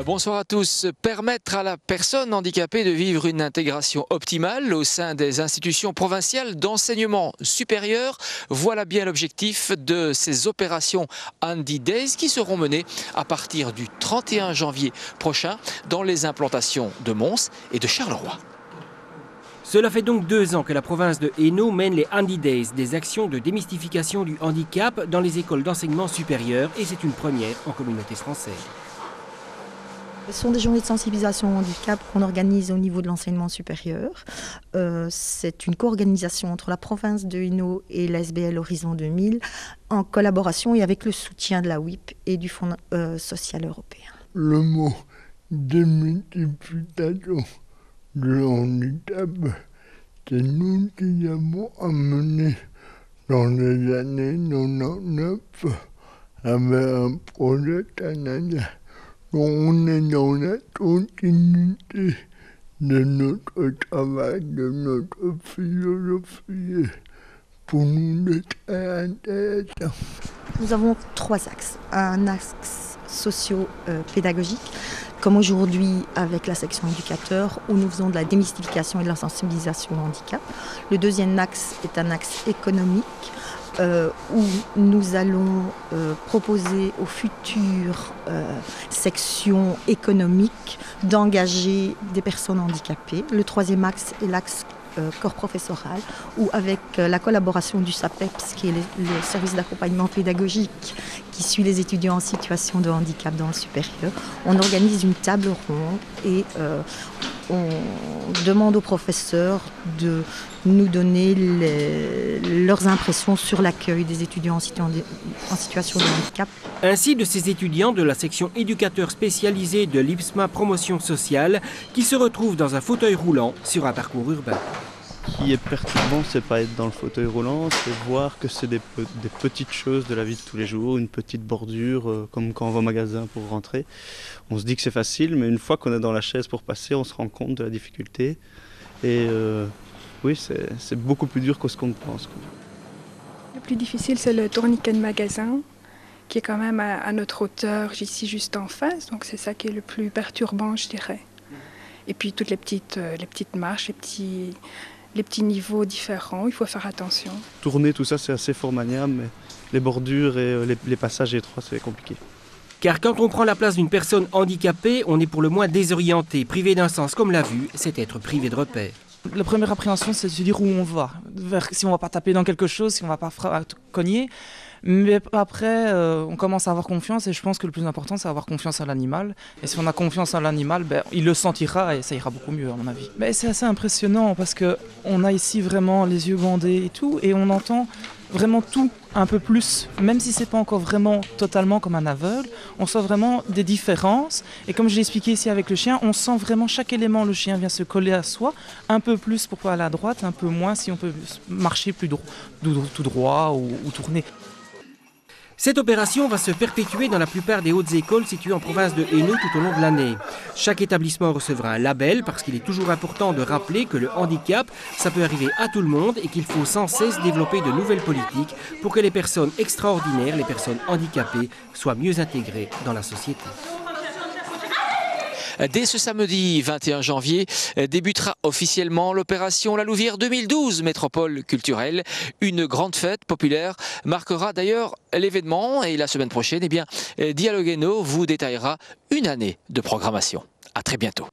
Bonsoir à tous. Permettre à la personne handicapée de vivre une intégration optimale au sein des institutions provinciales d'enseignement supérieur, voilà bien l'objectif de ces opérations Handy Days qui seront menées à partir du 31 janvier prochain dans les implantations de Mons et de Charleroi. Cela fait donc 2 ans que la province de Hainaut mène les Handy Days, des actions de démystification du handicap dans les écoles d'enseignement supérieur, et c'est une première en communauté française. Ce sont des journées de sensibilisation au handicap qu'on organise au niveau de l'enseignement supérieur. C'est une co-organisation entre la province de Hainaut et l'ASBL Horizon 2000 en collaboration et avec le soutien de la WIP et du Fonds social européen. Le mot démultiplication du handicap, c'est nous qui avons amené dans les années 99 avec un projet canadien. On est dans la continuité de notre travail, de notre philosophie. Pour nous, c'est très intéressant. Nous avons 3 axes. Un axe socio-pédagogique, comme aujourd'hui avec la section éducateur, où nous faisons de la démystification et de la sensibilisation au handicap. Le deuxième axe est un axe économique, où nous allons proposer aux futures sections économiques d'engager des personnes handicapées. Le troisième axe est l'axe corps professoral, où avec la collaboration du SAPEPS, qui est le service d'accompagnement pédagogique qui suit les étudiants en situation de handicap dans le supérieur, on organise une table ronde et on demande aux professeurs de nous donner leurs impressions sur l'accueil des étudiants en situation de handicap. Ainsi de ces étudiants de la section éducateur spécialisée de l'IPSMA Promotion Sociale qui se retrouvent dans un fauteuil roulant sur un parcours urbain. Ce qui est perturbant, c'est pas être dans le fauteuil roulant, c'est voir que c'est des petites choses de la vie de tous les jours, une petite bordure, comme quand on va au magasin pour rentrer. On se dit que c'est facile, mais une fois qu'on est dans la chaise pour passer, on se rend compte de la difficulté. Et oui, c'est beaucoup plus dur que ce qu'on pense. Le plus difficile, c'est le tourniquet de magasin, qui est quand même à notre hauteur, ici juste en face. Donc c'est ça qui est le plus perturbant, je dirais. Et puis toutes les petites marches, les petits niveaux différents, il faut faire attention. Tourner, tout ça, c'est assez fort maniable, mais les bordures et les passages étroits, c'est compliqué. Car quand on prend la place d'une personne handicapée, on est pour le moins désorienté. Privé d'un sens comme la vue, c'est être privé de repères. La première appréhension, c'est de se dire où on va. Si on ne va pas taper dans quelque chose, si on ne va pas cogner. Mais après, on commence à avoir confiance et je pense que le plus important, c'est avoir confiance en l'animal. Et si on a confiance en l'animal, il le sentira et ça ira beaucoup mieux, à mon avis. Mais c'est assez impressionnant parce qu'on a ici vraiment les yeux bandés et tout, et on entend vraiment tout un peu plus, même si c'est pas encore vraiment totalement comme un aveugle, on sent vraiment des différences. Et comme je l'ai expliqué ici avec le chien, on sent vraiment chaque élément. Le chien vient se coller à soi, un peu plus pour aller à droite, un peu moins si on peut marcher plus tout droit ou tourner. Cette opération va se perpétuer dans la plupart des hautes écoles situées en province de Hainaut tout au long de l'année. Chaque établissement recevra un label parce qu'il est toujours important de rappeler que le handicap, ça peut arriver à tout le monde et qu'il faut sans cesse développer de nouvelles politiques pour que les personnes extraordinaires, les personnes handicapées, soient mieux intégrées dans la société. Dès ce samedi 21 janvier débutera officiellement l'opération La Louvière 2012 Métropole culturelle. Une grande fête populaire marquera d'ailleurs l'événement et la semaine prochaine, Dialogue Hainaut vous détaillera une année de programmation. À très bientôt.